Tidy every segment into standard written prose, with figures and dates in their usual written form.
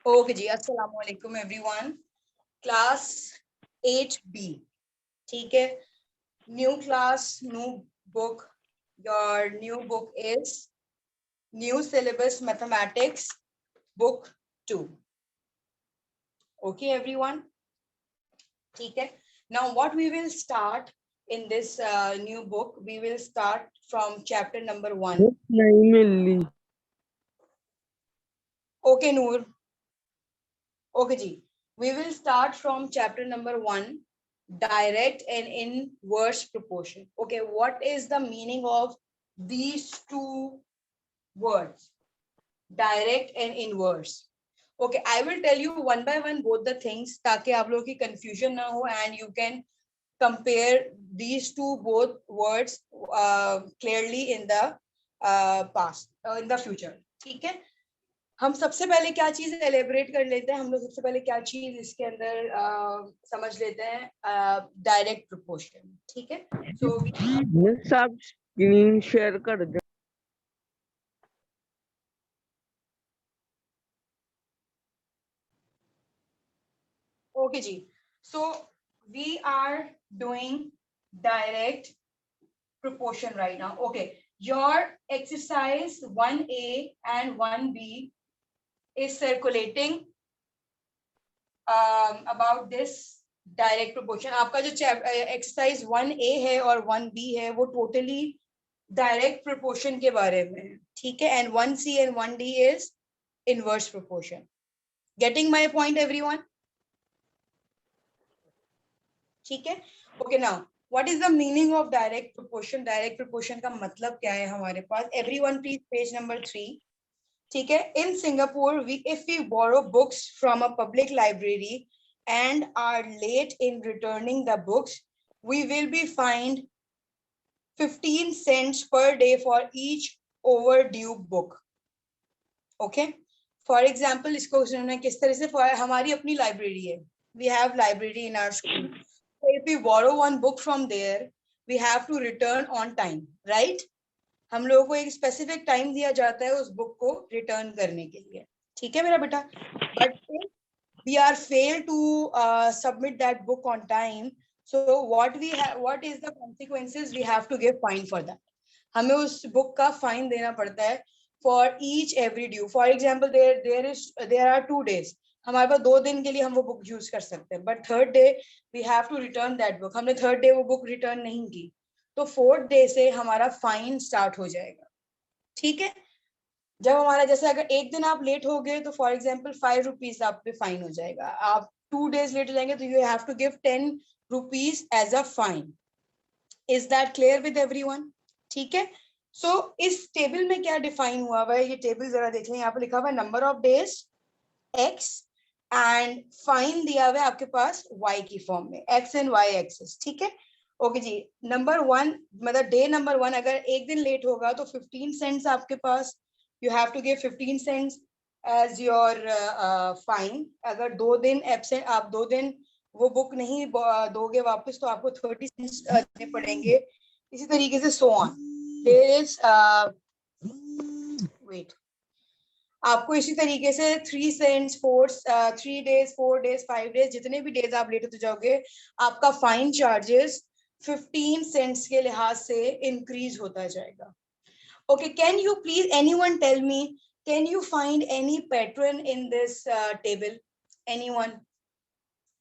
Okay जी, अस्सलाम वालेकुम everyone. Class 8B, ठीक है। New class, new book. Your new book is new syllabus mathematics book 2। Okay everyone, ठीक है। Now what we will start in this new book, we will start from chapter number 1. नहीं मिली। Okay, Noor. Okay, ji. We will start from chapter number 1, direct and inverse proportion. Okay, what is the meaning of these two words, direct and inverse? Okay, I will tell you one by one both the things ताकि आप लोगों की confusion ना हो and you can compare these two both words clearly in the past in the future. ठीक है। हम सबसे पहले क्या चीज एलेबरेट कर लेते हैं, हम लोग सबसे पहले क्या चीज इसके अंदर समझ लेते हैं, डायरेक्ट प्रोपोर्शन। ठीक है। सो सब स्क्रीन शेयर कर दे। Okay ji, so we are doing direct proportion right now. Okay, your exercise 1A and 1B is circulating about this direct proportion. आपका जो एक्सरसाइज 1A है और 1B है वो टोटली डायरेक्ट प्रोपोर्शन के बारे में है, ठीक है। And 1C and 1D is inverse proportion. Getting my point everyone? ठीक है। Okay, now what is the meaning of direct proportion? Direct proportion का मतलब क्या है हमारे पास? Everyone please page number 3। ठीक है। In Singapore we if we borrow books from a public library and are late in returning the books, we will be fined 15 cents per day for each overdue book. Okay, for example, इसको सुनना किस तरह से, हमारी अपनी library है, we have library in our school, so if we borrow one book from there we have to return on time, right? हम लोगों को एक स्पेसिफिक टाइम दिया जाता है उस बुक को रिटर्न करने के लिए, ठीक है मेरा बेटा। But we are failed to submit that book on time, so what is the consequences? We have to give fine for that. हमें उस बुक का फाइन देना पड़ता है for each every due. For example, there are 2 days, हमारे पास 2 दिन के लिए हम वो बुक यूज कर सकते हैं, but third day we have to return that book. हमने थर्ड डे वो बुक रिटर्न नहीं की तो फोर्थ डे से हमारा फाइन स्टार्ट हो जाएगा, ठीक है। जब हमारा जैसे अगर एक दिन आप लेट हो गए तो फॉर एग्जाम्पल 5 रुपीज आप पे फाइन हो जाएगा। आप 2 days लेट हो जाएंगे तो you have to give 10 rupees as a fine. Is that clear with everyone? ठीक है। सो इस टेबल में क्या डिफाइन हुआ हुआ है, ये टेबल जरा देख लें। यहाँ पे लिखा हुआ है number of days x and fine दिया हुआ है आपके पास y की फॉर्म में, x एंड y एक्सिस, ठीक है। ओके जी, नंबर 1 मतलब डे नंबर 1 अगर एक दिन लेट होगा तो 15 सेंट्स आपके पास, you have to give 15 cents as your fine. अगर 2 दिन एब्सेंट, आप 2 दिन वो बुक नहीं दोगे वापस तो आपको 30 cents देने पड़ेंगे। इसी तरीके से so on. There is wait. आपको इसी तरीके से 3 cents 3 days 4 days 5 days जितने भी डेज आप लेट होते जाओगे आपका फाइन चार्जेस 15 cents के लिहाज से इंक्रीज होता जाएगा। Okay, can you please anyone tell me, can you find any pattern in this table? Anyone?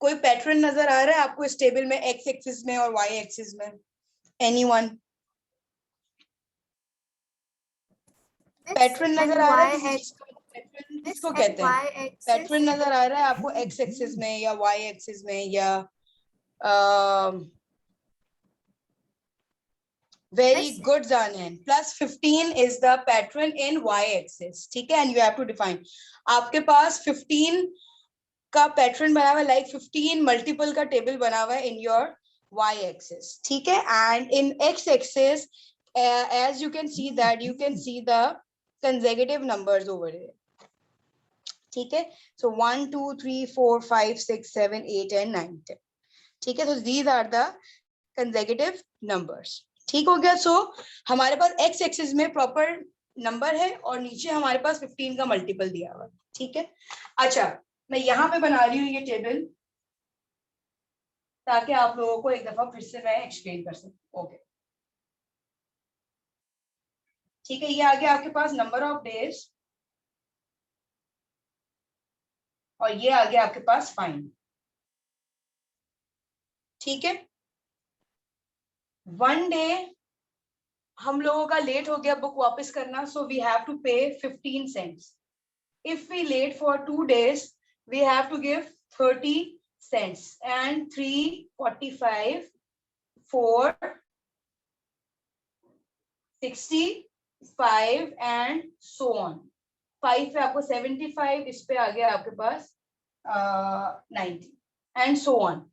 कोई पैटर्न नजर आ रहा है आपको इस टेबल में, x एक्सिस में और y एक्सिस में? Anyone? पैटर्न नजर आ रहा है किसी चीज का? पैटर्न किसको कहते हैं? पैटर्न नजर आ रहा है आपको x एक्सिस में या y एक्सिस में या Very good, Zanan. Plus 15 is the pattern in y-axis. ठीक है, and you have to define. आपके पास 15 का पैटर्न बना हुआ है, like 15 मल्टीपल का टेबल बना हुआ है in your y-axis. ठीक है, and in x-axis, as you can see that you can see the consecutive numbers over here. ठीक है, so 1 2 3 4 5 6 7 8 and 9 10. ठीक है, so these are the consecutive numbers. ठीक हो गया। सो हमारे पास एक्स एक्सिस में प्रॉपर नंबर है और नीचे हमारे पास 15 का मल्टीपल दिया हुआ है, ठीक है। अच्छा, मैं यहाँ पे बना रही हूँ ये टेबल ताकि आप लोगों को एक दफा फिर से मैं एक्सप्लेन कर सकूं। ओके, ठीक है। ये आ गया आपके पास नंबर ऑफ डेज और ये आ गया आपके पास फाइन, ठीक है। वन डे हम लोगों का लेट हो गया बुक वापस करना, सो वी हैव टू पे 15 cents. If we late for 2 days, we have to give 30 cents and 345, 4, 65 and so on. 5 पे आपको 75, इस पे आ गया आपके पास 90 and so on.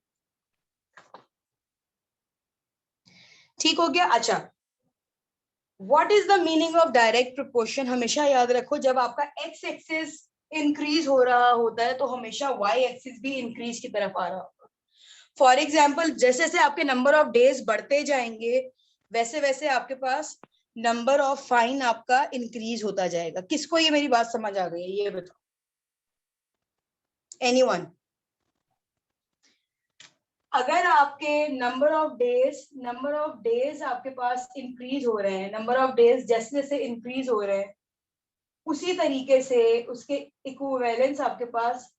ठीक हो गया। अच्छा, what is the meaning of direct proportion? हमेशा याद रखो, जब आपका एक्स एक्सिस इंक्रीज हो रहा होता है तो हमेशा वाई एक्सिस भी इंक्रीज की तरफ आ रहा होगा। फॉर एग्जाम्पल, जैसे जैसे आपके नंबर ऑफ डेज बढ़ते जाएंगे वैसे वैसे आपके पास नंबर ऑफ फाइन आपका इंक्रीज होता जाएगा। किसको ये मेरी बात समझ आ गई है, ये बताओ। एनीवन? अगर आपके नंबर ऑफ डेज आपके पास इंक्रीज हो रहे हैं, नंबर ऑफ डेज जैसे जैसे इंक्रीज हो रहे हैं उसी तरीके से उसके इक्विवेलेंस आपके पास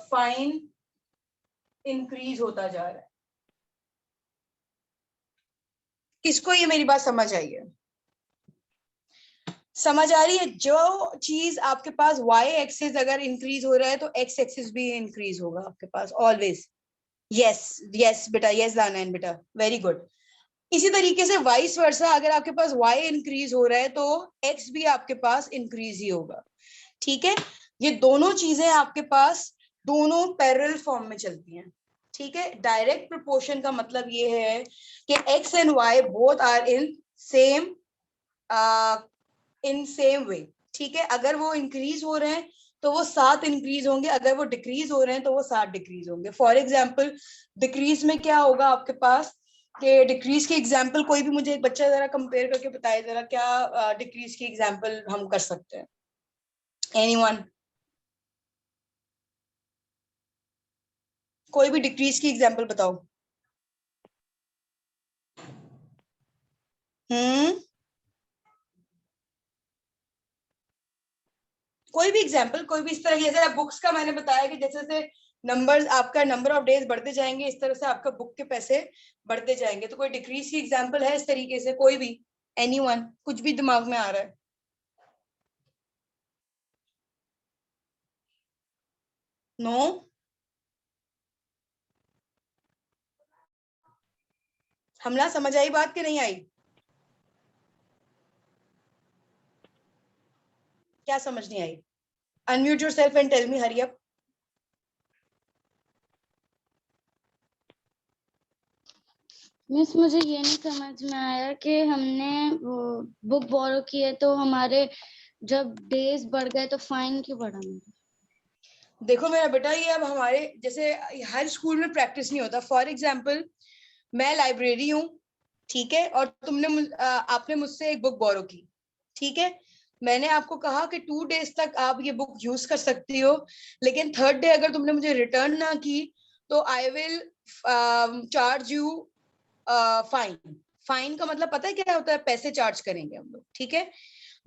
फाइन इंक्रीज होता जा रहा है। किसको ये मेरी बात समझ आई है? समझ आ रही है? जो चीज आपके पास वाई एक्सिस अगर इंक्रीज हो रहा है तो एक्स एक्सिस भी इंक्रीज होगा आपके पास ऑलवेज। यस यस बेटा, यस दानैन बेटा, वेरी गुड। इसी तरीके से वाइस वर्सा, अगर आपके पास y इंक्रीज हो रहा है तो x भी आपके पास इंक्रीज ही होगा, ठीक है। ये दोनों चीजें आपके पास दोनों पैरेलल फॉर्म में चलती हैं, ठीक है। डायरेक्ट प्रोपोर्शन का मतलब ये है कि x and y both are in same way, ठीक है। अगर वो इंक्रीज हो रहे हैं तो वो 7 इंक्रीज होंगे, अगर वो डिक्रीज हो रहे हैं तो वो 7 डिक्रीज होंगे। फॉर एग्जाम्पल, डिक्रीज में क्या होगा आपके पास कि डिक्रीज की एग्जाम्पल कोई भी मुझे एक बच्चा जरा कंपेयर करके बताए जरा, क्या डिक्रीज की एग्जाम्पल हम कर सकते हैं? एनीवन? कोई भी डिक्रीज की एग्जाम्पल बताओ। कोई भी एग्जाम्पल, कोई भी इस तरह, जैसे बुक्स का मैंने बताया कि जैसे जैसे नंबर्स, आपका नंबर ऑफ डेज बढ़ते जाएंगे इस तरह से आपका बुक के पैसे बढ़ते जाएंगे। तो कोई डिक्रीज की एग्जाम्पल है इस तरीके से? कोई भी? एनीवन? कुछ भी दिमाग में आ रहा है? नो? हमला समझ आई बात कि नहीं आई? क्या समझ नहीं आई? Unmute yourself and tell me, hurry up. Miss, मुझे ये नहीं समझ में आया कि हमने बुक बोरो की है तो हमारे जब डेज बढ़ गए तो फाइन क्यों बढ़ा? देखो मेरा बेटा, ये अब हमारे जैसे हर स्कूल में प्रैक्टिस नहीं होता। फॉर एग्जाम्पल, मैं लाइब्रेरी हूँ, ठीक है, और आपने मुझसे एक बुक बोरो की, ठीक है। मैंने आपको कहा कि 2 days तक आप ये बुक यूज कर सकती हो, लेकिन 3rd डे अगर तुमने मुझे रिटर्न ना की तो I will charge you fine. Fine का मतलब पता है क्या होता है? पैसे चार्ज करेंगे हम लोग, ठीक है।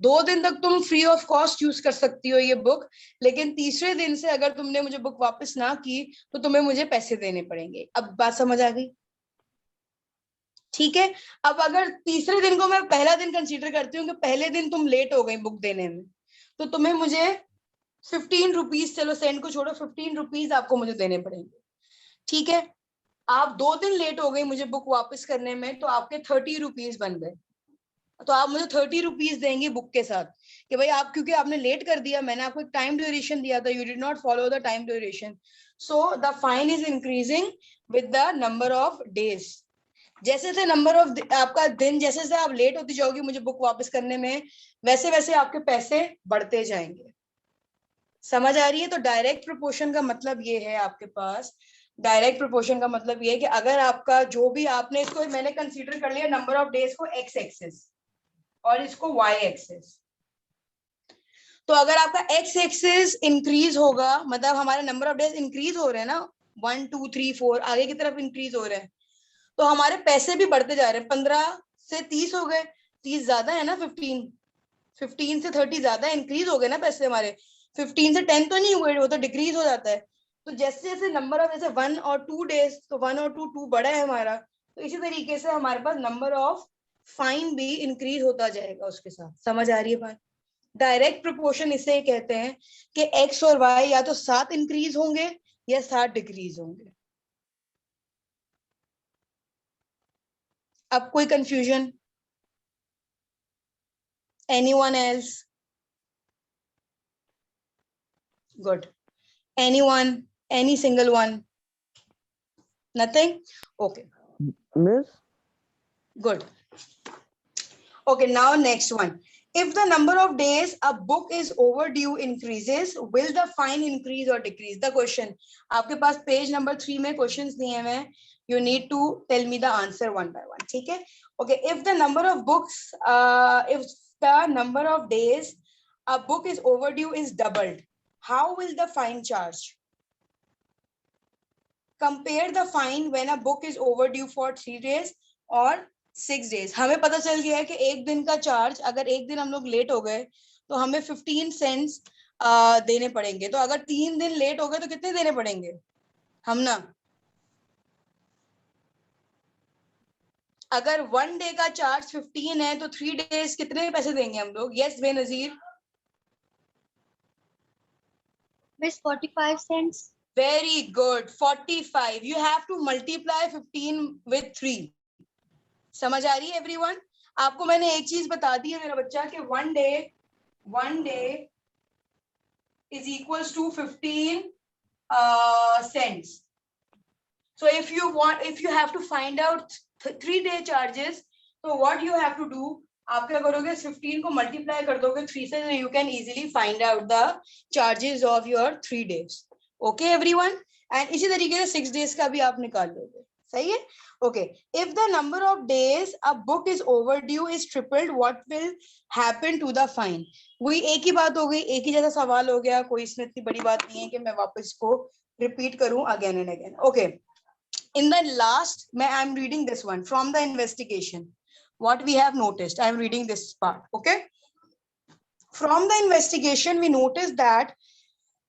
2 दिन तक तुम फ्री ऑफ कॉस्ट यूज कर सकती हो ये बुक, लेकिन तीसरे दिन से अगर तुमने मुझे बुक वापस ना की तो तुम्हें मुझे पैसे देने पड़ेंगे। अब बात समझ आ गई? ठीक है। अब अगर तीसरे दिन को मैं पहला दिन कंसीडर करती हूँ कि पहले दिन तुम लेट हो गई बुक देने में, तो तुम्हें मुझे 15 रुपीज, चलो सेंट को छोड़ो, 15 रुपीज आपको मुझे देने पड़ेंगे, ठीक है। आप 2 दिन लेट हो गई मुझे बुक वापस करने में तो आपके 30 रुपीज बन गए। तो आप मुझे 30 रुपीज देंगे बुक के साथ कि भाई आप, क्योंकि आपने लेट कर दिया, मैंने आपको एक टाइम ड्यूरेशन दिया था, you did not follow the time duration, so the fine is increasing with the number of days. जैसे जैसे नंबर ऑफ आपका दिन, जैसे जैसे आप लेट होती जाओगी मुझे बुक वापस करने में, वैसे वैसे आपके पैसे बढ़ते जाएंगे। समझ आ रही है? तो डायरेक्ट प्रोपोर्शन का मतलब ये है आपके पास, डायरेक्ट प्रोपोर्शन का मतलब ये है कि अगर आपका जो भी, आपने इसको मैंने कंसीडर कर लिया नंबर ऑफ डेज को एक्स एक्सिस, और इसको y एक्सिस। तो अगर आपका x एक्सिस इंक्रीज होगा, मतलब हमारे नंबर ऑफ डेज इंक्रीज हो रहे हैं ना, 1 2 3 4 आगे की तरफ इंक्रीज हो रहे हैं, तो हमारे पैसे भी बढ़ते जा रहे हैं। 15 से 30 हो गए, 30 ज्यादा है ना, 15 से 30 ज्यादा इंक्रीज हो गए ना पैसे हमारे। 15 से 10 तो नहीं हुए, वो तो डिक्रीज हो जाता है। तो जैसे जैसे नंबर ऑफ, जैसे 1 और 2 डेज, तो 1 और 2 बढ़ा है हमारा, तो इसी तरीके से हमारे पास नंबर ऑफ फाइन भी इंक्रीज होता जाएगा उसके साथ। समझ आ रही है बात? डायरेक्ट प्रोपोर्शन इसे कहते हैं कि एक्स और वाई या तो साथ इंक्रीज होंगे या साथ डिक्रीज होंगे। अब कोई confusion? Anyone else? Good. Anyone? Any single one? Nothing? Okay, Miss, good. Okay, now next one. If the number of days a book is overdue increases, will the fine increase or decrease? The question. आपके पास page number 3 में questions दिए हुए हैं. You need to tell me the answer one by one. ठीक है? Okay. If the number of books, if the number of days a book is overdue is doubled, how will the fine charge? Compare the fine when a book is overdue for 3 days और 6 days. हमें पता चल गया है कि एक दिन का चार्ज, अगर एक दिन हम लोग लेट हो गए तो हमें 15 सेंट्स देने पड़ेंगे. तो अगर 3 दिन लेट हो गए तो कितने देने पड़ेंगे हम ना? अगर 1 डे का चार्ज 15 है तो 3 डेज कितने पैसे देंगे हम लोग? Yes Benazir? Miss 45 cents. Very good. 45. You have to multiply 15 with 3. समझ आ रही है एवरीवन? आपको मैंने एक चीज बता दी है मेरा बच्चा कि 1 day is equals to 15 cents. So if you have to find out 3 day charges, so what you have to do, आप क्या करोगे? 15 को मल्टीप्लाई कर दोगे 3 से, you can easily find out the charges of your 3 days. Okay everyone? And इसी तरीके से 6 days का भी आप निकाल लोगे. सही है? Okay. If the number of days a book is overdue is tripled, what will happen to the fine? वही एक ही बात हो गई, एक ही जैसा सवाल हो गया, कोई इसमें इतनी बड़ी बात नहीं है कि मैं वापस को रिपीट करूं again and again. Okay. In the last, I'm reading this one from the investigation. What we have noticed, I'm reading this part. Okay. From the investigation, we noticed that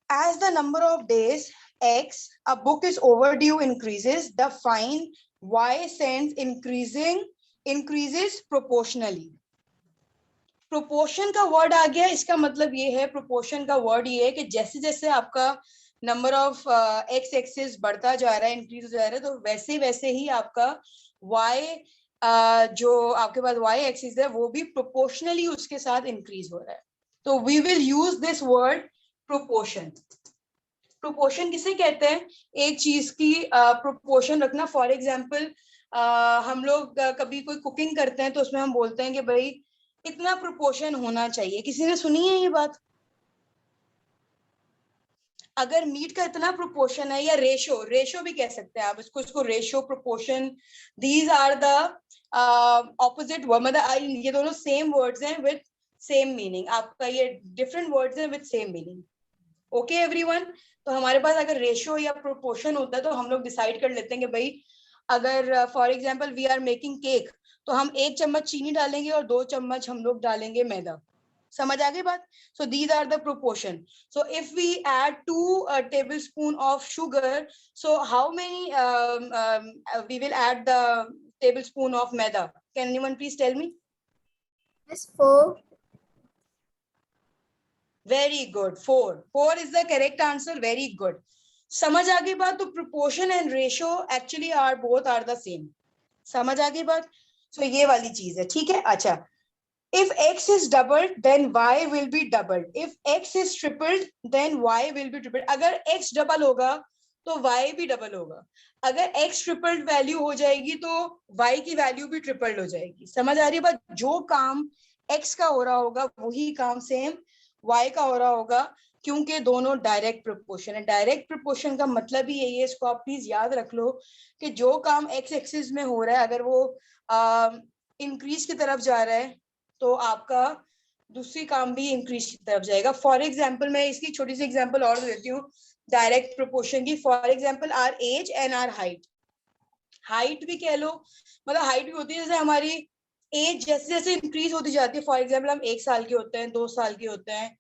as the number of days X a book is overdue increases, the fine Y cents increases proportionally. Proportion का word आ गया, इसका मतलब ये है, proportion का word ये है कि जैसे जैसे आपका नंबर ऑफ एक्स एक्सिस बढ़ता जा रहा है, इंक्रीज हो जा रहा है, तो वैसे वैसे ही आपका वाई जो आपके पास वाई एक्सिस है वो भी प्रोपोर्शनली उसके साथ इंक्रीज हो रहा है. तो we will use this word proportion. Proportion किसे कहते हैं? एक चीज की प्रोपोर्शन रखना. फॉर एग्जाम्पल हम लोग कभी कोई कुकिंग करते हैं तो उसमें हम बोलते हैं कि भाई इतना प्रोपोर्शन होना चाहिए. किसी ने सुनी है ये बात? अगर मीट का इतना प्रोपोर्शन है, या रेशो भी कह सकते हैं आप इसको ratio, proportion, these are the opposite word. मतलब ये दोनों सेम वर्ड्स हैं विद सेम मीनिंग. आपका ये डिफरेंट वर्ड्स हैं with same meaning. Okay everyone? तो हमारे पास अगर रेशो या प्रोपोर्शन होता है तो हम लोग डिसाइड कर लेते हैं कि भाई अगर for example we are making cake, तो हम 1 चम्मच चीनी डालेंगे और 2 चम्मच हम लोग डालेंगे मैदा. समझ आ गई बात? So these are the proportion. So if we add 2 tablespoon of sugar, so how many we will add the tablespoon of maida? Can anyone please tell me? Miss 4. Very good. 4. 4 is the correct answer. Very good. समझ आ गई बात? तो proportion and ratio actually are both are the same. समझ आ गई बात? So ये वाली चीज है. ठीक है? अच्छा. If x is doubled, then y will be doubled. If x is tripled, then y will be tripled. अगर x डबल होगा तो y भी डबल होगा. अगर x ट्रिपल्ड वैल्यू हो जाएगी तो y की वैल्यू भी ट्रिपल्ड हो जाएगी. समझ आ रही है बात? जो काम x का हो रहा होगा वही काम सेम y का हो रहा होगा, क्योंकि दोनों डायरेक्ट प्रोपोर्शन है. डायरेक्ट प्रोपोर्शन का मतलब ही यही है, इसको आप प्लीज याद रख लो कि जो काम x एक्सिस में हो रहा है अगर वो इंक्रीज की तरफ जा रहा है तो आपका दूसरी काम भी इंक्रीज की तरफ जाएगा. फॉर एग्जाम्पल मैं इसकी छोटी सी एग्जाम्पल और देती हूँ डायरेक्ट प्रोपोर्शन की. For example are age and are height. Height भी कह लो, मतलब हाइट भी होती है जैसे हमारी एज जैसे जैसे इंक्रीज होती जाती है. फॉर एग्जाम्पल हम 1 साल के होते हैं, 2 साल के होते हैं.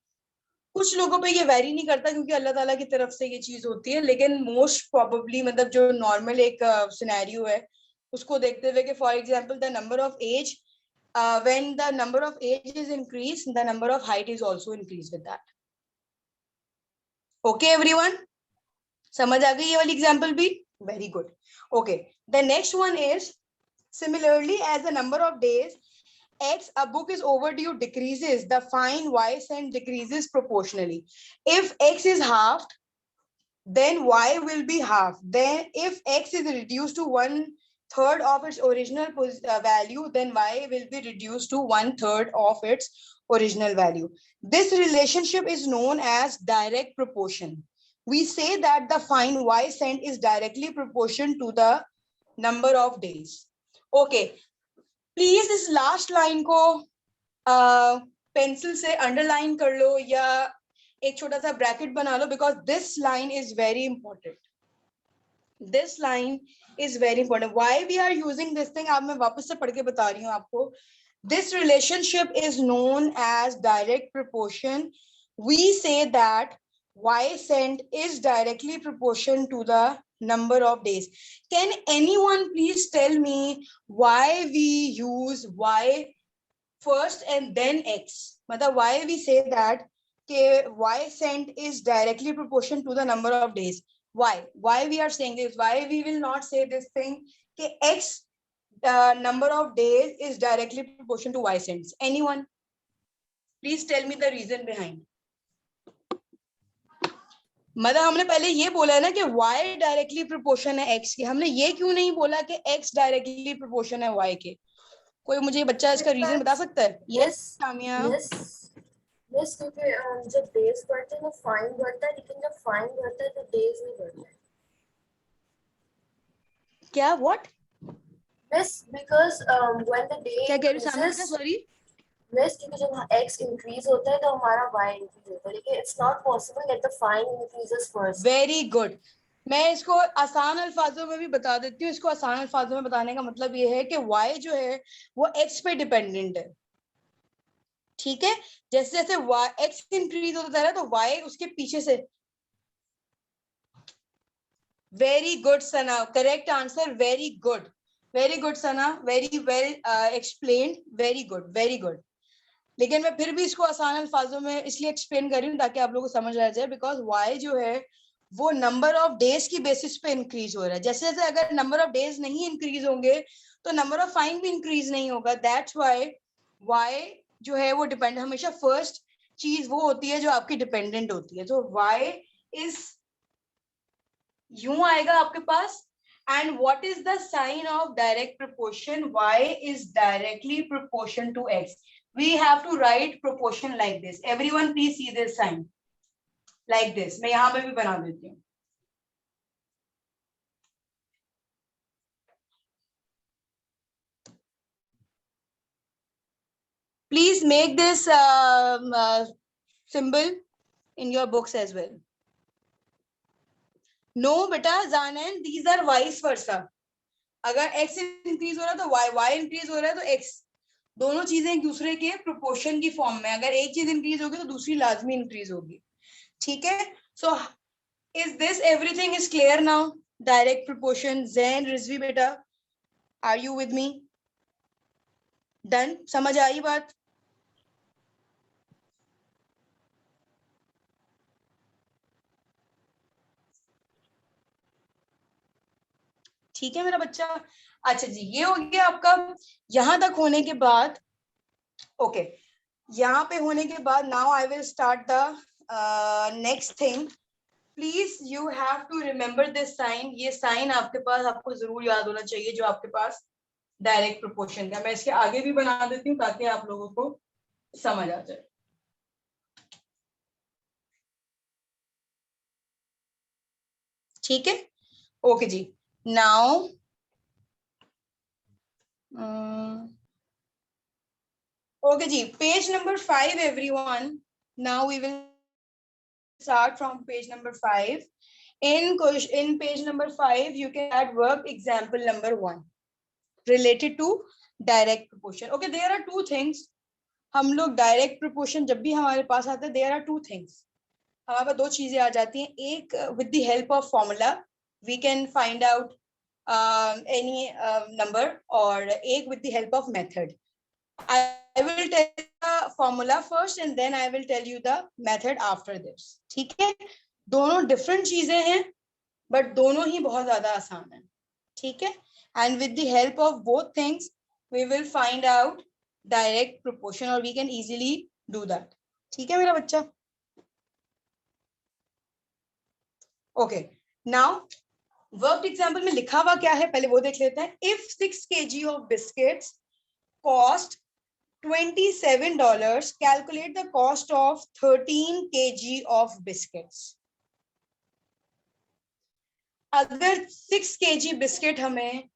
कुछ लोगों पे ये वेरी नहीं करता क्योंकि अल्लाह ताला की तरफ से ये चीज होती है, लेकिन मोस्ट प्रोबेबली मतलब जो नॉर्मल एक सिनेरियो है उसको देखते हुए कि for example the number of age when the number of age is increased, the number of height is also increased with that. Okay everyone, समझ आ गई ये वाली एग्जाम्पल भी? Very good. Okay, the next one is similarly as the number of days X a book is overdue decreases, the fine Y cent decreases proportionally. If X is halved, then Y will be halved. Then if X is reduced to 1/3 of its original value, then Y will be reduced to 1/3 of its original value. This relationship is known as direct proportion. We say that the fine Y cent is directly proportional to the number of days. Okay, please इस last line को pencil से underline कर लो या एक छोटा सा bracket बना लो, because this line is very important. This line is very important. Why we are using this thing आप मैं वापस से पढ़ के बता रही हूँ आपको. This relationship is known as direct proportion. We say that Y cent is directly proportional to the number of days. Can anyone please tell me why we use Y first and then X? मतलब why we say that Y cent is directly proportional to the number of days? Why? Why we are saying this? Why we will not say this thing? X number of days is directly proportional to Y cents. Anyone? Please tell me the reason behind. मतलब हमने पहले ये बोला है ना कि y directly proportion है x के. हमने ये क्यों नहीं बोला कि x डायरेक्टली प्रोपोर्शन है y के? कोई मुझे बच्चा इसका रीजन बता सकता है? यस सामिया. यस क्योंकि जब डेज बढ़ते हैं तो फाइन बढ़ता है, लेकिन जब फाइन बढ़ता है तो डेज नहीं बढ़ता है. क्या? What? Yes because when the day क्या कह रही सामिया? सॉरी. यस क्योंकि जब x इंक्रीज होता है तो हमारा y इंक्रीज होता है, लेकिन it's not possible that the fine increases first. Very good. मैं इसको आसान अल्फाजों में भी बता देती हूँ. इसको आसान अल्फाजों में बताने का मतलब ये है कि y जो है वो x पे डिपेंडेंट है. ठीक है, जैसे जैसे x इंक्रीज होता जा रहा है तो y उसके पीछे से. Very good Sana, correct answer. Very good, very good Sana, very well explained. Very good, very good. लेकिन मैं फिर भी इसको आसान अल्फाजों में इसलिए एक्सप्लेन कर रही हूँ ताकि आप लोगों को समझ आ जाए. बिकॉज y जो है वो नंबर ऑफ डेज की बेसिस पे इंक्रीज हो रहा है. जैसे जैसे अगर नंबर ऑफ डेज नहीं इंक्रीज होंगे तो नंबर ऑफ फाइन भी इंक्रीज नहीं होगा. दैट्स व्हाई y जो है वो डिपेंड, हमेशा फर्स्ट चीज वो होती है जो आपकी डिपेंडेंट होती है. तो y इज यूं आएगा आपके पास. And what is the sign of direct proportion? Y is directly proportion to X. We have to write proportion like this. Everyone please see this sign. Like this. मैं यहाँ पे भी बना देती हूँ. Please make this symbol in your books as well. No बेटा जानन, these are vice versa. अगर x इंक्रीज हो रहा है तो y इंक्रीज हो रहा है तो x. दोनों चीजें एक दूसरे के प्रोपोर्शन की फॉर्म में. अगर एक चीज इंक्रीज होगी तो दूसरी लाजमी इंक्रीज होगी. ठीक है. So is this everything is clear now? Direct proportion. Jain, Rizvi बेटा, are you with me? Done? समझ आई बात? ठीक है मेरा बच्चा. अच्छा जी, ये हो गया आपका. यहां तक होने के बाद ओके, यहाँ पे होने के बाद now I will start the next thing. Please you have to remember this sign. ये साइन आपके पास आपको जरूर याद होना चाहिए जो आपके पास डायरेक्ट प्रोपोर्शन का. मैं इसके आगे भी बना देती हूँ ताकि आप लोगों को समझ आ जाए. ठीक है. Okay ji. Now Okay ji, page number 5 everyone. Now we will start from page number 5. In page number 5 you can add work example number 1 related to direct proportion. Okay, there are two things. हम लोग direct proportion जब भी हमारे पास आता है, there are two things, हमारे पास दो चीजें आ जाती हैं. एक with the help of formula we can find out any number, और एक with the help of method. I will tell the formula first and then I will tell you the method after this. ठीक है, दोनों different चीजें हैं but दोनों ही बहुत ज्यादा आसान है. ठीक है, and with the help of both things we will find out direct proportion or we can easily do that. ठीक है मेरा बच्चा. Okay, now worked example में लिखा हुआ क्या है पहले वो देख लेते हैं. If 6 kg of biscuits cost $27, calculate the cost of 13 kg of biscuits. अगर 6 kg बिस्किट हमें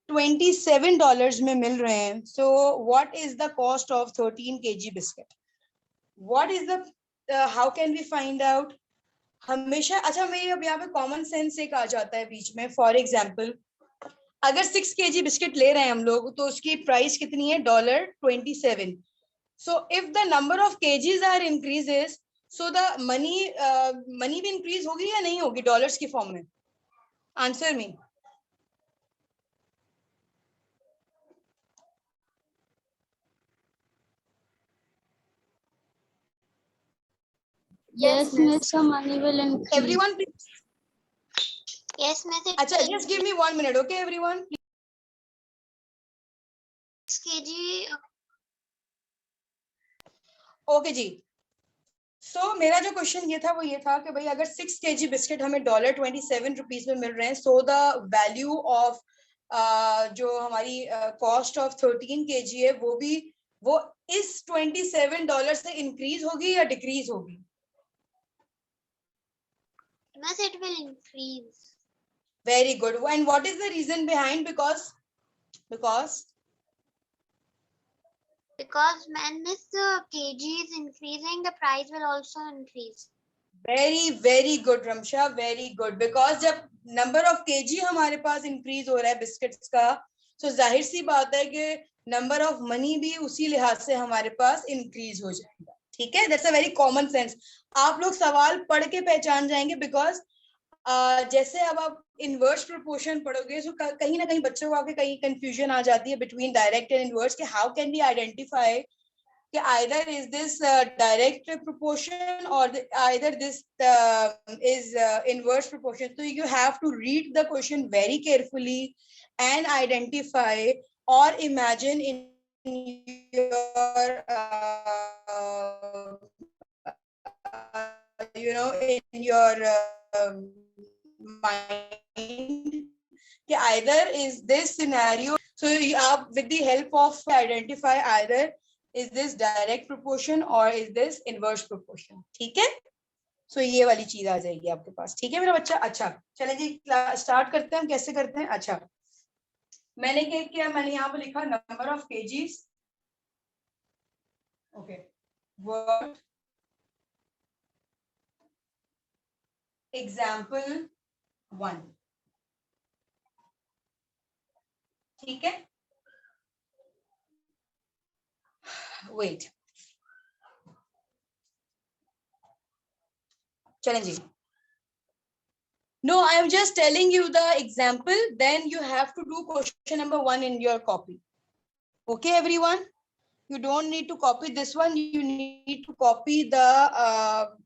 $27 में मिल रहे हैं, so what is the cost of 13 kg biscuit? What is the how can we find out? हमेशा अच्छा मेरे अब यहाँ पे कॉमन सेंस एक आ जाता है बीच में. फॉर एग्जाम्पल अगर 6 kg बिस्किट ले रहे हैं हम लोग तो उसकी प्राइस कितनी है $27. So if the number of kgs are increases, so the money भी increase होगी या नहीं होगी डॉलर्स की फॉर्म में? Answer me. Yes, miss, the money will increase. Everyone please. Yes, miss. अच्छा, just give me 1 minute, okay everyone? 6 kg. Okay जी. So मेरा जो क्वेश्चन ये था वो ये था कि भाई अगर 6 kg बिस्किट हमें $27 में मिल रहे हैं, so the value of जो हमारी कॉस्ट ऑफ 13 kg है वो इस $27 से इंक्रीज होगी या डिक्रीज होगी? Miss, it will increase. Very good. And what is the reason behind? Because when miss the kg is increasing, the price will also increase. very good Ramsha, very good. Because जब number of kg हमारे पास increase हो रहा है biscuits का, तो जाहिर सी बात है कि number of money भी उसी लिहाज से हमारे पास increase हो जाएगा. ठीक है, that's a very common sense. आप लोग सवाल पढ़ के पहचान जाएंगे. बिकॉज जैसे अब आप इनवर्स प्रोपोर्शन पढ़ोगे तो कहीं ना कहीं बच्चों को आके कहीं कंफ्यूजन आ जाती है बिटवीन डायरेक्ट एंड इनवर्स कि हाउ कैन वी आइडेंटिफाई कि either is this direct proportion और either this is inverse proportion. तो you have to read the question very carefully and identify और imagine in your in your mind कि either is this scenario, so you are with the help of identify either is this direct proportion or is this inverse proportion. ठीक है, so ये वाली चीज आ जाएगी आपके पास. ठीक है मेरा बच्चा. अच्छा चले जी स्टार्ट करते हैं. हम कैसे करते हैं? अच्छा मैंने क्या किया, मैंने यहाँ पे लिखा number of KGs. Okay, word example 1. ठीक है, वेट चलें जी. No, I am just telling you the example, then you have to do question number 1 in your copy. Okay everyone, you don't need to copy this one, you need to copy the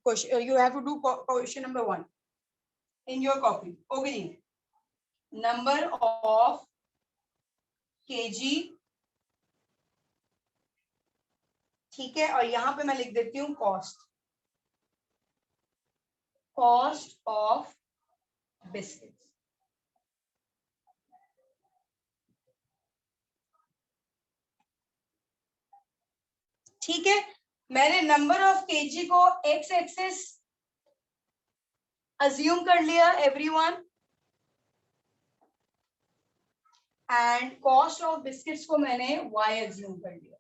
question. You have to do question number 1 in your copy. Okay, number of kg. ठीक है, और यहाँ पे मैं लिख देती हूँ cost of biscuits. ठीक है, मैंने नंबर ऑफ केजी को एक्स एक्सेस अज्यूम कर लिया everyone, and cost of biscuits को मैंने वाई अज्यूम कर लिया.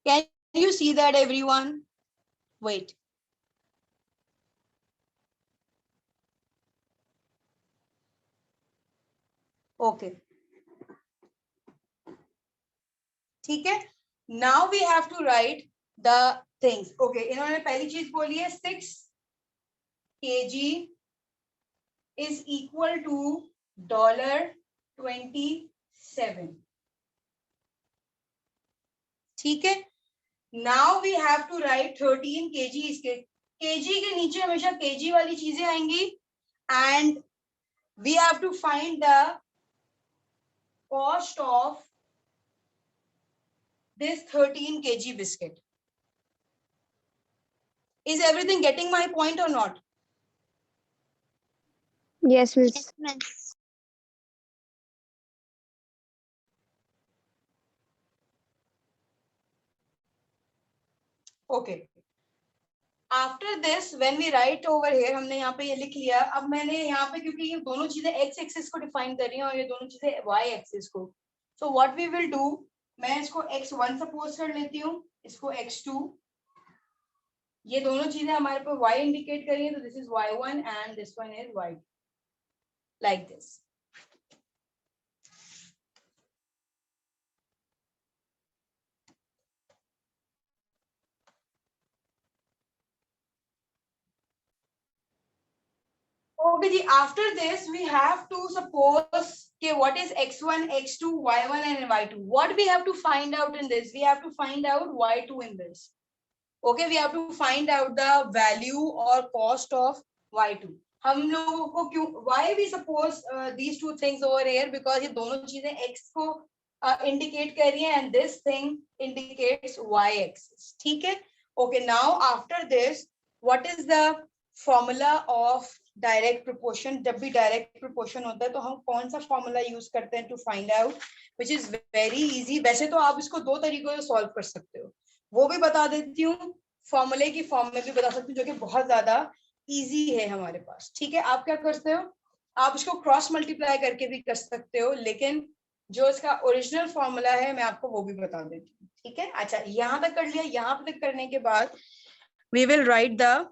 Can you see that, everyone? Wait. Okay. ठीक है. Now we have to write the things. Okay. इन्होंने पहली चीज बोली है 6 kg is equal to $27. ठीक है. Now we have to write 13 kg. इसके kg के नीचे हमेशा kg वाली चीजें आएंगी and we have to find the cost of this 13 kg biscuit. Is everything getting my point or not? Yes, miss. Yes, miss. Okay. After this, when we write over here, हमने यहाँ पे ये लिख लिया. अब मैंने यहाँ पे क्योंकि ये दोनों चीजें x एक्सिस को डिफाइन कर रही हैं और ये दोनों चीजें y एक्सिस को. So what we will do, मैं इसको x1 सपोज कर लेती हूँ, इसको x2. ये दोनों चीजें हमारे पे y इंडिकेट कर रही हैं, तो this is y1 and this one is y2. Like this. Okay, ji, after this we have to suppose okay, what is x1, x2, y1 and y2. What we have to find out in this? We have to find out y2 in this. Okay, we have to find out the value or cost of y2. हम लोगों को क्यों, why we suppose these two things over here? Because ये दोनों चीजें x को indicate कर रही हैं and this thing indicates y axis. ठीक है? Okay, now after this, what is the formula of direct proportion? जब भी direct proportion होता है तो हम कौन सा formula use करते हैं to find out, which is very easy. वैसे तो आप इसको दो तरीकों से solve कर सकते हो, वो भी बता देती हूँ, फॉर्मूले की फॉर्म में भी बता सकती हूँ, जो कि बहुत ज्यादा इजी है हमारे पास. ठीक है, आप क्या करते हो, आप इसको क्रॉस मल्टीप्लाई करके भी कर सकते हो, लेकिन जो इसका ओरिजिनल फॉर्मूला है मैं आपको वो भी बता देती हूँ. ठीक है, अच्छा यहाँ तक कर लिया. यहाँ तक करने के बाद we will write the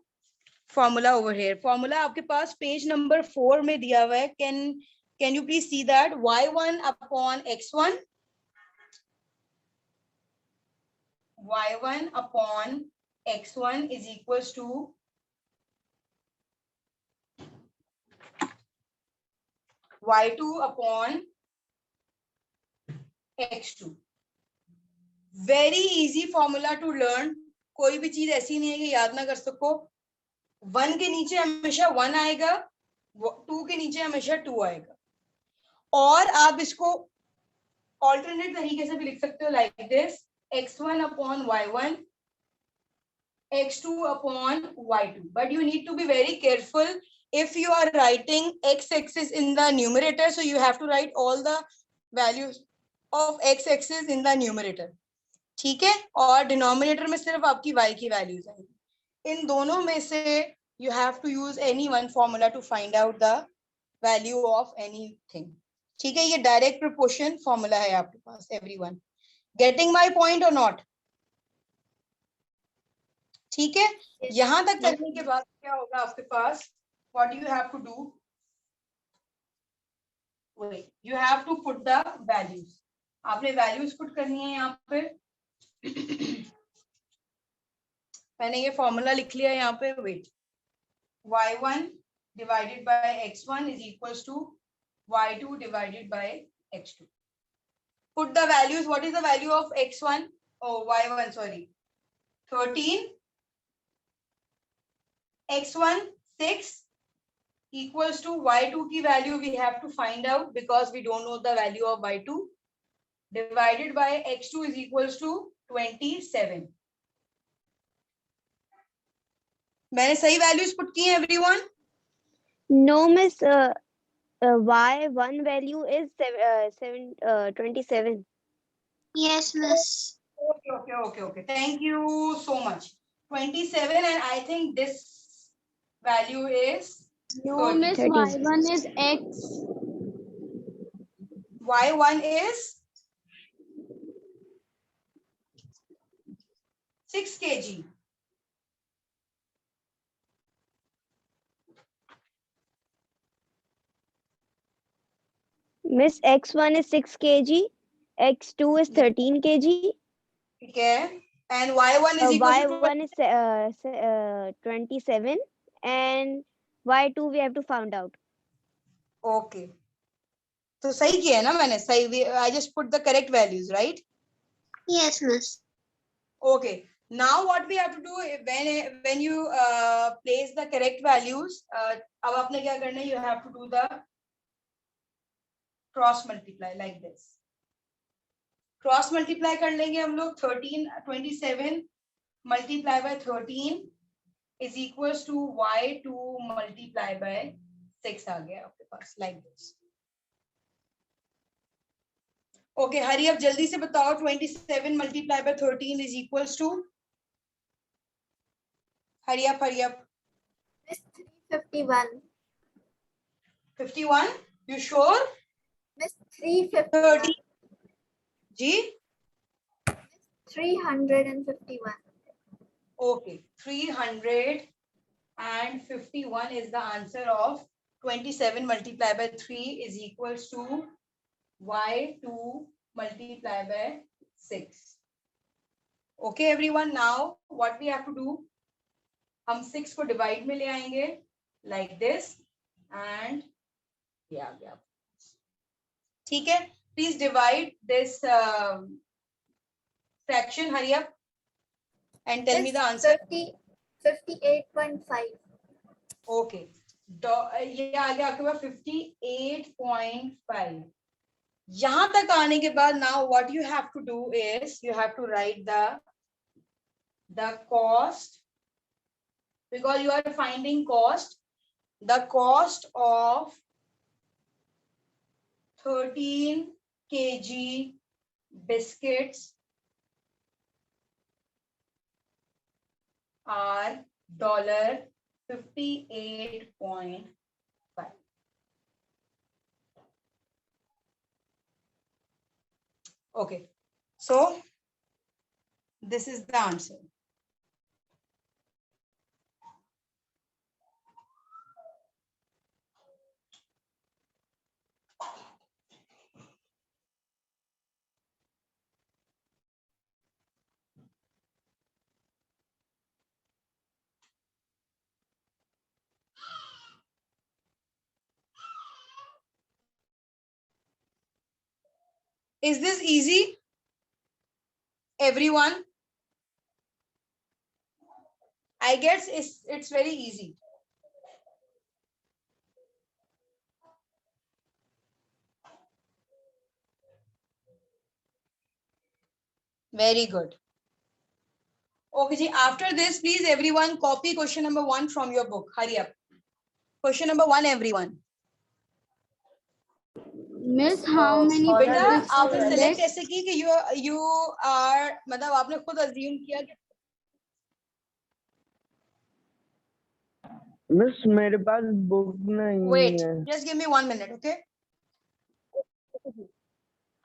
formula over here. Formula आपके पास पेज नंबर 4 में दिया हुआ है. Can you please see that? y1 upon x1, y1 upon x1 is equals to y2 upon x2. Very easy formula to learn. कोई भी चीज ऐसी नहीं है कि याद ना कर सको. 1 के नीचे हमेशा 1 आएगा, 2 के नीचे हमेशा 2 आएगा. और आप इसको ऑल्टरनेट तरीके से भी लिख सकते हो like this, x1 upon y1, x2 upon y2. But you need to be very careful if you are writing x-axis in the numerator. So you have to write all the values of x-axis in the numerator. ठीक है, और denominator में सिर्फ आपकी y की values आएंगी. इन दोनों में से you have to use any one formula to find out the value of anything. ठीक है, ये डायरेक्ट प्रोपोर्शन फॉर्मूला है आपके पास. एवरीवन गेटिंग माय पॉइंट और नॉट? ठीक है, यहां तक करने के बाद क्या होगा आपके पास? What you have to do, you have to put the values. आपने वैल्यूज पुट करनी है यहाँ पे. मैंने ये फॉर्मूला लिख लिया यहाँ पे. Wait, y1 divided by x1 is equals to y2 divided by x2. Put the values. What is the value of x1? Oh, y1, sorry. 13. x1 6 equals to y2 की value we have to find out because we don't know the value of y2, divided by x2 is equals to 27. मैंने सही values put की हैं everyone? No, miss. Y1 value is 27. Yes, miss. Okay. Thank you so much. 27, and I think this value is No, miss, 30. y1 is x. y1 is 6 kg. Miss, X1 is 6 kg, X2 is 13 kg, ठीक है, and y1 is equal to Y1 is 27, and Y2 we have to find out. okay. तो सही किया है ना मैंने, सही, I just put the correct values, right? Yes, miss. Okay. Now what we have to do when you place the correct values, अब आपने क्या करना है, you have to do the cross multiply like this. Cross multiply कर लेंगे हम लोग. 27 multiply by 13 is equals to y2 multiply by 6 आ गया आपके पास, like this. Okay, हरी अब जल्दी से बताओ 27 multiply by 13 is equals to, hurry up. Miss 351. 51, you sure? Miss 351. 30 ji, 351. okay, 351 is the answer of 27 multiplied by 3 is equals to y2 multiplied by 6. Okay everyone, now what we have to do, हम 6 को divide में ले आएंगे like this and yeah. ठीक है, please divide this fraction, hurry up and tell me the answer. 58.5. Okay, ये आ गया आपके पास 58.5. यहाँ तक आने के बाद now what you have to do is you have to write the cost, because you are finding cost. The cost of 13 kg biscuits are $58.5. Okay, so this is the answer. Is this easy, everyone? I guess it's very easy. Very good. Okay ji, after this please everyone copy question number 1 from your book. Hurry up. Question number 1 everyone. Miss, how many बेटा biscuits आपने are select there? ऐसे की कि you are, मतलब आपने खुद assume किया कि मिस मेरे पास बुक नहीं wait, है. just give me 1 minute, okay?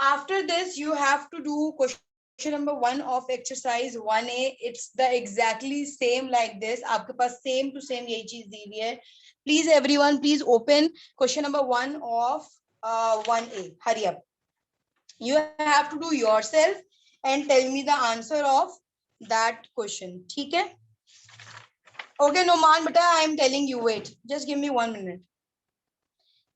After this you have to do question number 1 of exercise 1A. It's the exactly same like this. आपके पास same to same यही चीज दी हुई है. Please everyone, please open question number 1 of 1A. Hurry up. You have to do yourself and tell me the answer of that question. ठीक है? Okay, Noman, beta, I am telling you, wait, just give me 1 minute.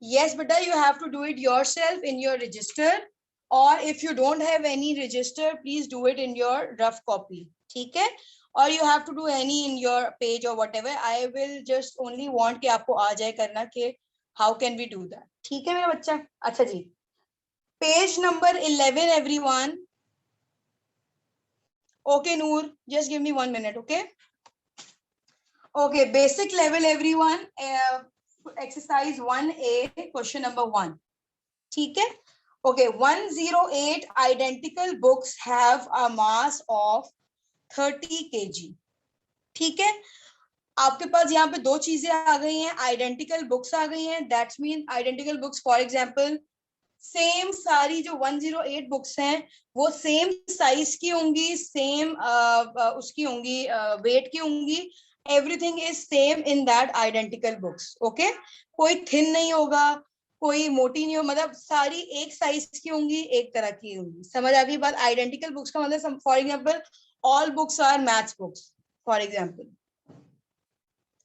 Yes, beta, you have to do it yourself in your register, or if you don't have any register, please do it in your rough copy. ठीक है? Or you have to do any in your page or whatever. I will just only want कि आपको आ जाए करना कि how can we do that. ठीक है मेरा बच्चा? अच्छा जी. Page number 11, everyone. Okay, Noor, just give me 1 minute, okay? Okay, basic level, everyone. Exercise 1A, question number 1. ठीक है? Okay, 108 identical books have a mass of 30 kg. ठीक है? आपके पास यहाँ पे 2 चीजें आ गई हैं. Identical books आ गई हैं. That means identical books, for example, same सारी जो 108 बुक्स हैं वो सेम साइज की होंगी, सेम उसकी होंगी, वेट की होंगी, everything is same in that identical books. Okay, कोई थिन नहीं होगा, कोई मोटी नहीं हो, मतलब सारी एक साइज की होंगी, एक तरह की होंगी। समझ आ गई बात? आइडेंटिकल बुक्स का मतलब for example all books are maths books for example.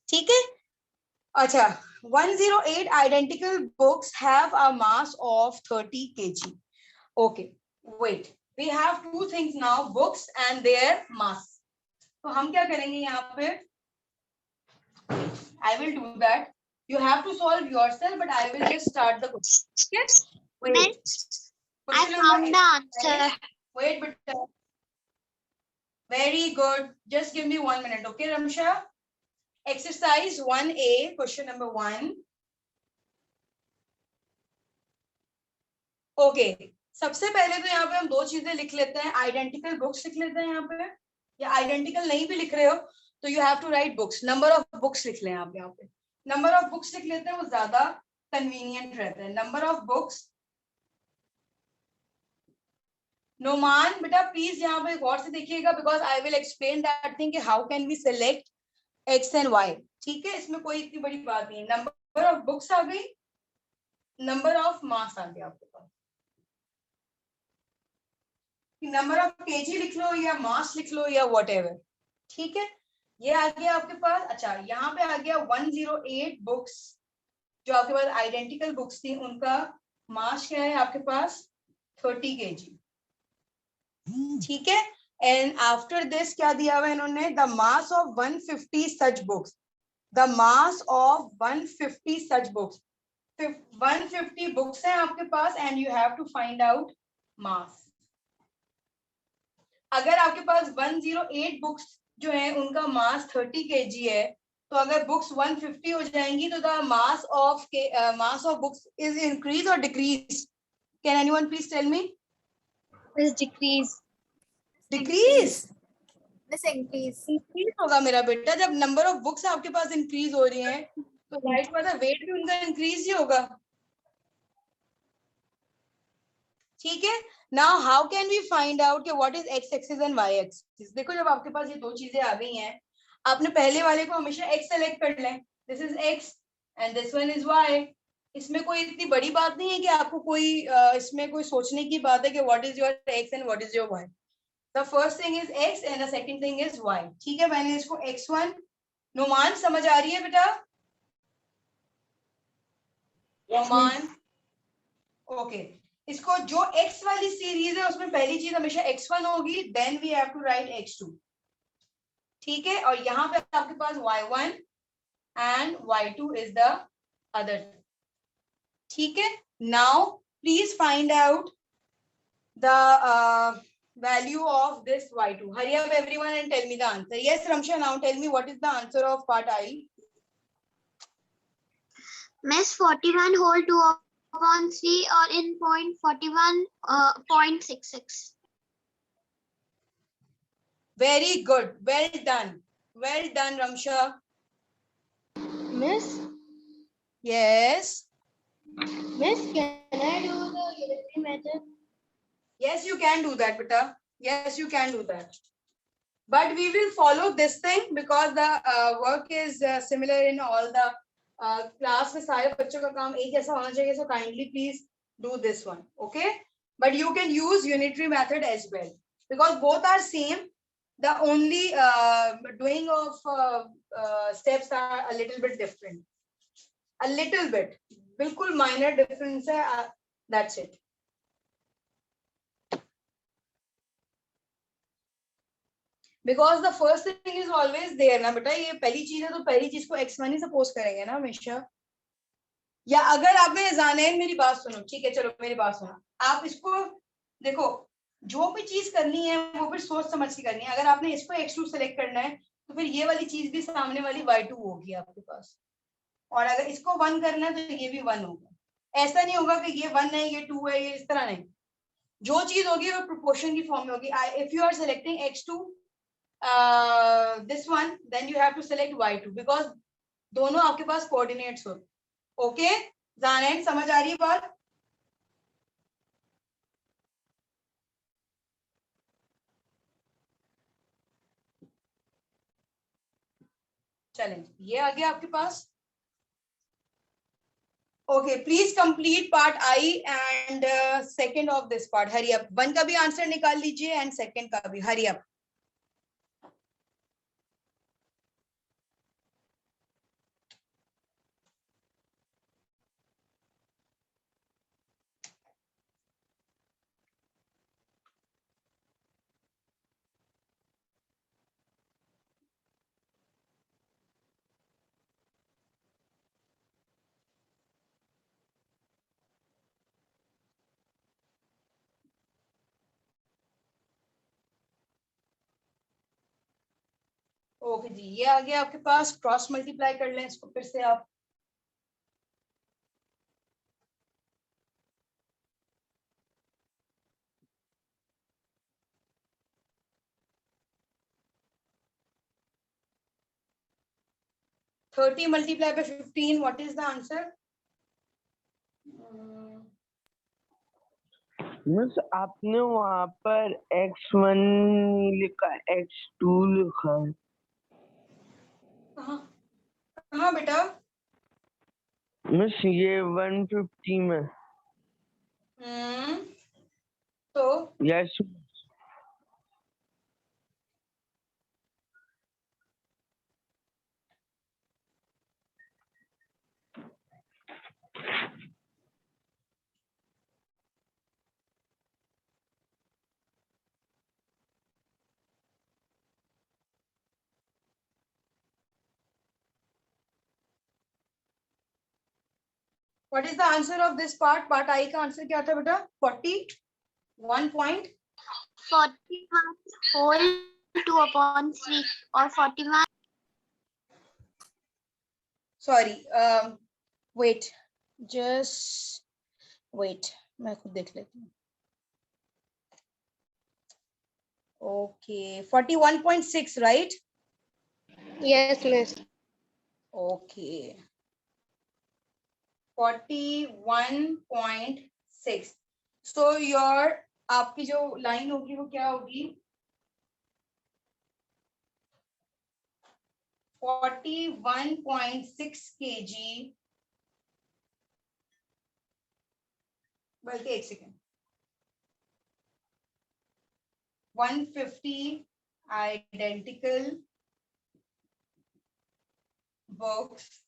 ठीक है, अच्छा, 108 identical books have a mass of 30 kg. Okay, wait, we have two things now, books and their mass. तो हम क्या करेंगे यहाँ पे? I will do that. You have to solve yourself, but I will just start the question. Yes. Wait. I found the answer. Wait, but very good. Just give me 1 minute, okay, Ramsha? Exercise 1A, question number 1. Okay, सबसे पहले तो यहाँ पे हम दो चीजें लिख लेते हैं, आइडेंटिकल बुक्स लिख लेते हैं यहाँ पे, या आइडेंटिकल नहीं भी लिख रहे हो तो you have to write books, number of books लिख लें आप यहाँ पे, नंबर ऑफ बुक्स लिख लेते हैं, वो ज्यादा कन्वीनियंट रहता है। नंबर ऑफ बुक्स, नोमान बेटा प्लीज यहाँ पे गौर से देखिएगा, because I will explain that thing कि how can we select X and Y. ठीक है, इसमें कोई इतनी बड़ी बात नहीं है। नंबर ऑफ बुक्स आ गई, नंबर ऑफ मास आ गया आपके पास, नंबर ऑफ केजी लिख लो या मास लिख लो या व्हाटएवर। ठीक है, ये आ गया आपके पास। अच्छा, यहाँ पे आ गया 108 बुक्स जो आपके पास आइडेंटिकल बुक्स थी, उनका मास क्या है आपके पास? 30 केजी। ठीक है, एंड आफ्टर दिस क्या दिया हुआ है इन्होंने? The mass of 150 such books, the mass of 150 such books, 150 books हैं आपके पास and you have to find out mass. अगर आपके पास 108 बुक्स जो है उनका मास 30 केजी है, तो अगर बुक्स 150 हो जाएंगी तो the mass of books is increase और decrease? Can anyone please tell me? Is decrease. Decrease? Miss increase. Increase होगा मेरा बेटा, जब नंबर ऑफ बुक्स आपके पास इंक्रीज हो रही हैं तो राइट वाला वेट भी उनका इंक्रीज ही होगा। ठीक है, now how can we find out कि what is X axis and Y axis? देखो, जब आपके पास ये दो चीजें आ गई हैं, आपने पहले वाले को हमेशा एक्स सेलेक्ट कर लें, this is X and this one is Y. इसमें कोई इतनी बड़ी बात नहीं है कि आपको कोई इसमें कोई सोचने की बात है कि what is your X and what is your Y. The first thing is X and the second thing is Y. ठीक है, मैंने इसको x1, नुमान समझ आ रही है बेटा? नुमान, ओके, इसको जो x वाली सीरीज है उसमें पहली चीज हमेशा x1 होगी, then we have to write x2। ठीक है, और यहाँ पे आपके पास y1 and y2 is the other. ठीक है, now please find out the value of this y2. Hurry up everyone and tell me the answer. Yes, Ramsha, now tell me what is the answer of part I? Miss 41 whole 2 upon 3 or in point 41.66. Very good. Well done. Well done, Ramsha. Miss, Yes. Miss, can I do the unitary method? Yes, you can do that, beta. Yes, you can do that. But we will follow this thing because the work is similar in all the class में सारे बच्चों का काम एक जैसा होना चाहिए. So kindly please do this one, okay? But you can use unitary method as well because both are same. The only doing of steps are a little bit different. A little bit. बिल्कुल minor difference है. That's it. Because the first thing is always there ना बेटा, ये पहली चीज है तो पहली चीज को x1 ही सपोज करेंगे ना हमेशा. या अगर आपने ज़ानैन मेरी बात सुनो, ठीक है, चलो मेरी बात सुनो, आप इसको देखो, जो भी चीज करनी है वो फिर सोच समझ के करनी है. अगर आपने इसको x2 सेलेक्ट करना है तो फिर ये वाली चीज भी सामने वाली y2 होगी आपके पास, और अगर इसको 1 करना है तो ये भी 1 होगा. ऐसा नहीं होगा कि ये 1 है ये 2 है, ये इस तरह नहीं. जो चीज होगी वो प्रोपोर्शन की फॉर्म में होगी. If you are selecting x2 this one, then you have to select y2 because दोनों आपके पास कोऑर्डिनेट्स हो. ओके ज़ानैन, समझ आ रही है बात? चलें, ये आ गया आपके पास. Okay, please complete part I and second of this part. Hurry up. One का भी आंसर निकाल लीजिए and second का भी. Hurry up. ओके जी, ये आ गया आपके पास. क्रॉस मल्टीप्लाई कर लें इसको फिर से आप. Thirty multiply by 15, what is the answer? Miss आपने वहाँ पर x1 लिखा, x2 लिखा है. कहाँ कहाँ बेटा? मिस ये 150 में. तो yes. What is the answer of this part? Part आई का आंसर क्या था बेटा? 41 पॉइंट 41 whole 2/3 और 41. सॉरी, वेट, जस्ट वेट, मैं खुद देख लेती हूँ. Okay, 41.6 right? Yes miss. Okay, 41.6. So your आपकी जो लाइन होगी वो क्या होगी? 41.6 kg. बल्कि एक second, 150 identical books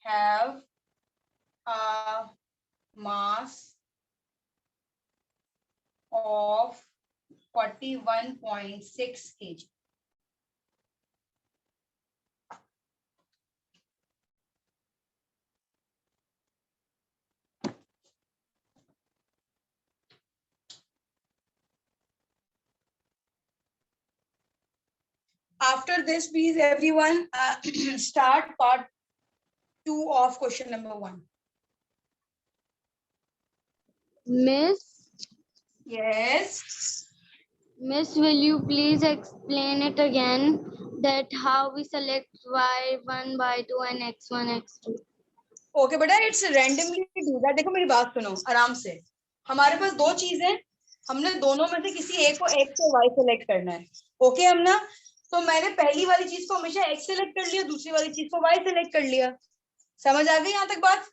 have a mass of 41.6 kg. After this, please everyone start part 2 of question number 1. Miss, Yes. Miss, will you please explain it again that how we select y1, y2 and x1, x2? Okay बेटा, it's randomly do that. देखो मेरी बात सुनो आराम से. हमारे पास दो चीजें, हमने दोनों में से किसी एक को x और y सेलेक्ट करना है. ओके हम ना, तो मैंने पहली वाली चीज को हमेशा x सेलेक्ट कर लिया, दूसरी वाली चीज को y सेलेक्ट कर लिया. समझ आ गई यहाँ तक बात?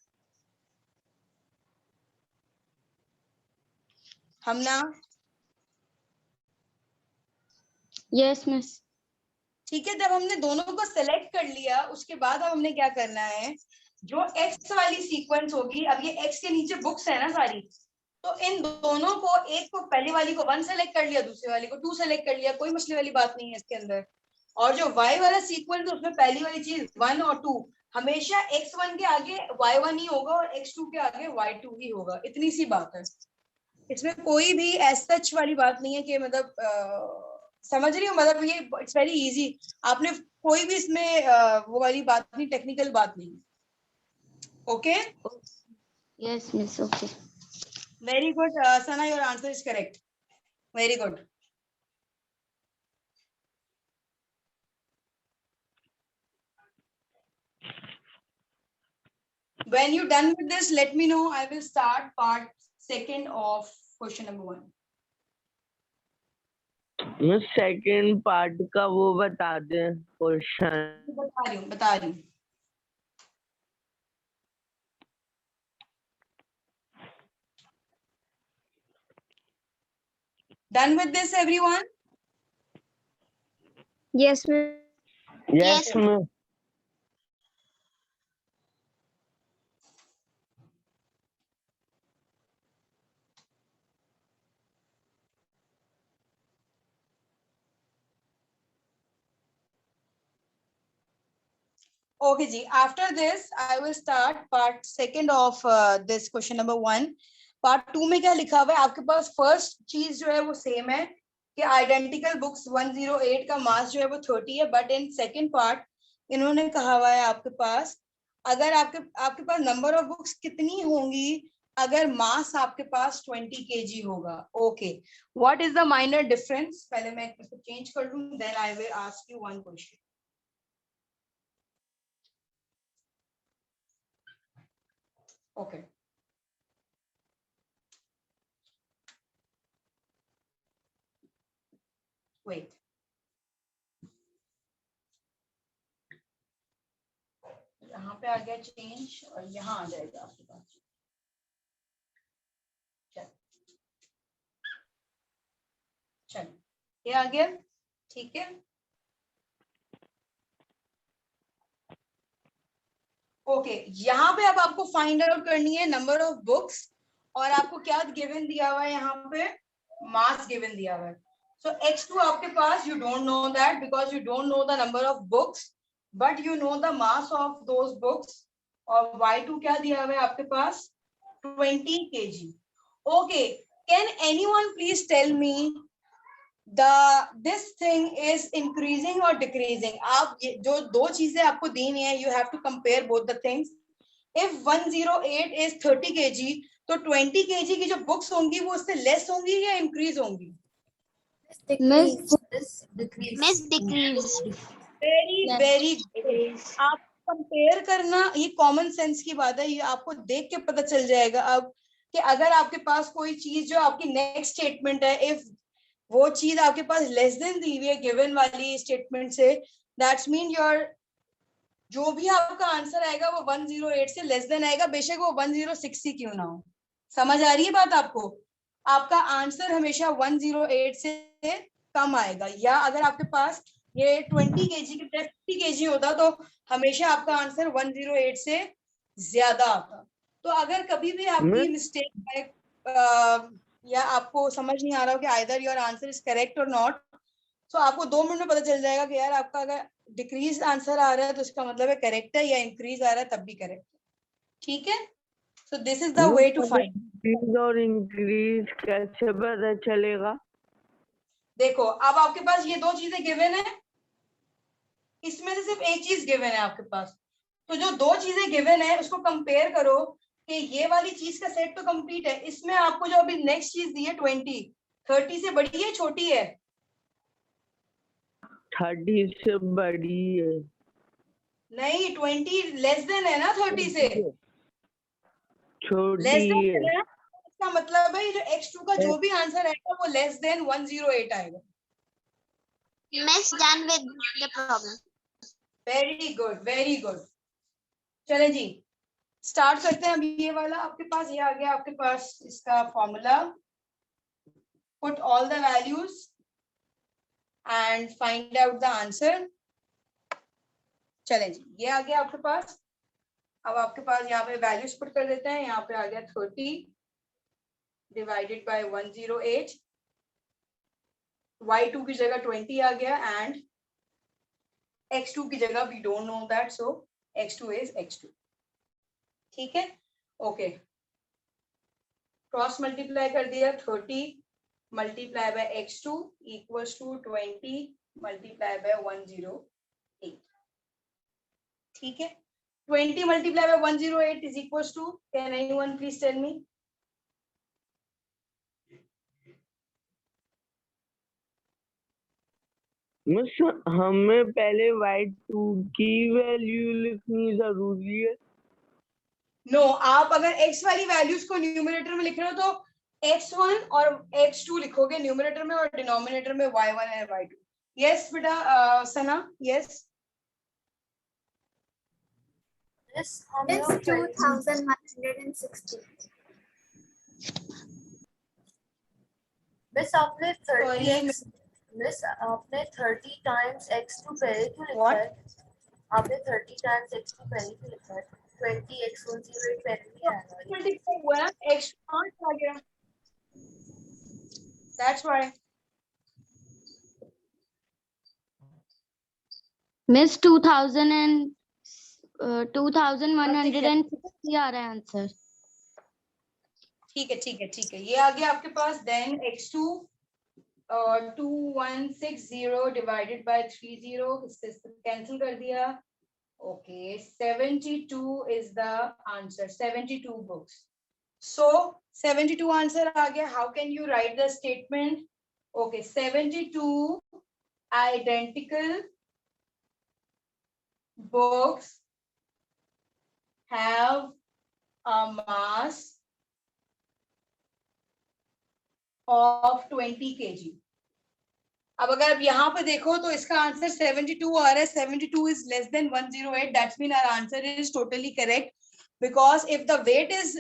हम ना, Yes, miss. ठीक है. जब हमने दोनों को सेलेक्ट कर लिया, उसके बाद अब हमने क्या करना है, जो x वाली सीक्वेंस होगी, अब ये x के नीचे बुक्स है ना सारी, तो इन दोनों को, एक को पहली वाली को 1 सेलेक्ट कर लिया, दूसरी वाली को 2 सेलेक्ट कर लिया, कोई मसले वाली बात नहीं है इसके अंदर. और जो y वाला सीक्वेंस है उसमें पहली वाली चीज 1 और 2, हमेशा x1 के आगे y1 ही होगा और x2 के आगे y2 ही होगा. इतनी सी बात है, इसमें कोई भी एज सच वाली बात नहीं है कि मतलब समझ रही हो, मतलब ये इट्स वेरी इजी. आपने कोई भी इसमें वो वाली बात नहीं, टेक्निकल बात नहीं. Okay, Yes, miss. Okay. Very good Sana, your answer is correct. Very good. When you done with this, let me know. I will start part 2 of question number 1. मैं सेकंड पार्ट का वो बता दें question. बता रही हूँ। Done with this, everyone? Yes, ma'am. Yes ma'am. Okay, जी. After this, I will start part second of this question number 1. Part 2 में क्या लिखा हुआ है आपके पास? फर्स्ट चीज जो है वो सेम है कि आइडेंटिकल बुक्स 108 का मास जो है वो 30 है, बट इन सेकंड पार्ट इन्होंने कहा हुआ है आपके पास अगर आपके पास नंबर ऑफ बुक्स कितनी होंगी अगर मास आपके पास 20 kg होगा. Okay, what is the minor difference? पहले मैं इसको चेंज कर लूं, then I will ask you one question. Okay. Wait. यहाँ पे आ गया चेंज और यहाँ आ जाएगा आपके पास. चलो ये आ गया, ठीक है. ओके, यहाँ पे अब आपको फाइंड आउट करनी है नंबर ऑफ बुक्स और आपको क्या गिवन दिया हुआ है? यहाँ पे मास गिवन दिया हुआ है. सो x2 आपके पास you don't know that because you don't know the number of books but you know the mass of those books. और y2 क्या दिया हुआ है आपके पास? 20 kg. Okay, can anyone please tell me this thing is increasing or decreasing? आप जो दो चीजें आपको दी हुई है, you have to compare both the things. If 108 is 30 kg, तो 20 kg की जो बुक्स होंगी वो उससे लेस होंगी या इंक्रीज होंगी? Miss decrease. Very good. आप कंपेयर करना, ये कॉमन सेंस की बात है, ये आपको देख के पता चल जाएगा अब कि अगर आपके पास कोई चीज जो आपकी नेक्स्ट स्टेटमेंट है, इफ वो चीज आपके पास लेस देन दी हुई है गिवन वाली स्टेटमेंट से, दैट्स मीन योर जो भी आपका आंसर आएगा वो 108 से लेस देन आएगा, बेशक वो 106 ही क्यों ना हो. समझ आ रही है बात आपको? आपका आंसर हमेशा 108 से कम आएगा, या अगर आपके पास ये 20 kg की 50 kg होता तो हमेशा आपका आंसर 108 से ज्यादा आता. तो अगर कभी भी आपकी मिस्टेक है या आपको समझ नहीं आ रहा हो कि either your answer is correct और नॉट, तो आपको 2 मिनट में पता चल जाएगा कि यार आपका अगर डिक्रीज आंसर आ रहा है तो इसका मतलब है करेक्ट है, या इंक्रीज आ रहा है तब भी करेक्ट है. ठीक है, so this is the way to find. Decrease और इंक्रीज कैसे पता चलेगा? देखो, अब आपके पास ये दो चीजें गिवन है, इसमें से सिर्फ एक चीज गिवन है आपके पास, तो जो दो चीजें गिवन है उसको कंपेयर करो कि ये वाली चीज का सेट तो कंप्लीट है, इसमें आपको जो अभी नेक्स्ट चीज दी है 20, 30 से बड़ी है छोटी है? 30 से बड़ी है. नहीं, 20 लेस देन है ना 30 से? छोटी लेस देन है. है ना, इसका मतलब है ये जो x2 का जो भी आंसर आएगा वो लेस देन 108 आएगा. Miss done with the problem. Very good, very good. चले जी, स्टार्ट करते हैं. अभी ये वाला आपके पास ये आ गया आपके पास इसका formula. Put all the values and find out the answer. चले जी, ये आ गया आपके पास. अब आपके पास यहाँ पे वैल्यूज पुट कर देते हैं. यहाँ पे आ गया 30 डिवाइडेड बाय 108. y2 की जगह 20 आ गया एंड x2 की जगह we don't know that, so x2 is x2. ठीक है, ओके. क्रॉस मल्टीप्लाई कर दिया. 30 multiply by x2 equals to 20 multiply by 108. ठीक है, 20 multiply by 108 is equals to, can anyone please tell me? Miss हमें पहले y2 की वैल्यू लिखनी जरूरी है. नो, आप अगर x वाली वैल्यूज को न्यूमरेटर में लिख रहे हो तो x1 और x2 लिखोगे न्यूमरेटर में और डिनोमिनेटर में y1 एंड y2. यस बेटा सना. यस Miss, हम Miss, लोग 2160. मिस आपने 30 मिस आपने 30 टाइम्स x2 पहले क्यों लिखा What? है? आपने 30 टाइम्स x2 पहले क्यों लिखा है? 20 x108 पहले नहीं आया. मल्टीप्लाई हुआ ना, x आ गया. That's why. मिस 2160 आ रहा है आंसर. ठीक है ठीक है ठीक है, ये आ गया आपके पास. देन x2 2160 डिवाइडेड बाय 30, इससे कैंसिल कर दिया. Okay 72 is the answer. 72 books. So 72 answer आ गया. How can you write the statement? Okay 72 identical books have a mass of 20 kg. अब अगर आप यहाँ पे देखो तो इसका आंसर 72 आ रहा है. 72 is less than 108. That's mean our answer is totally correct, because if the weight is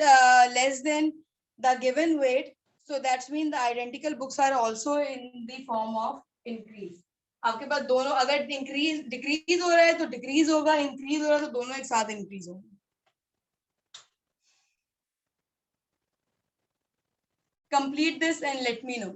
less than the given weight, so that's mean the identical books are also in the form of increase. आपके पास दोनों, अगर increase decrease हो रहा है तो decrease होगा, increase हो रहा है तो दोनों एक साथ इंक्रीज होंगे. Complete this and let me know.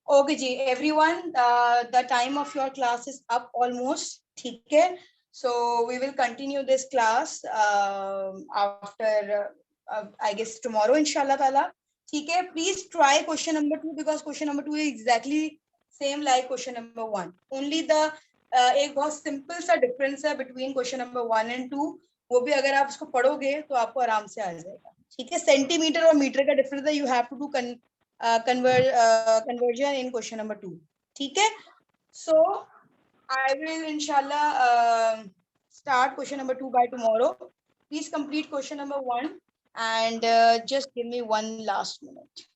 Okay ji, everyone, the time of your class is up almost. ठीक है, so we will continue this class after I guess tomorrow inshallah taala. ठीक है, please try question number 2 because question number 2 is exactly same like question number 1. Only the एक बहुत simple सा difference है between question number 1 and 2. वो भी अगर आप उसको पढ़ोगे तो आपको आराम से आ जाएगा. ठीक है, सेंटीमीटर और मीटर का difference है. You have to do conversion in question number 2. ठीक है, so I will inshallah start question number 2 by tomorrow. Please complete question number 1 and just give me one last minute.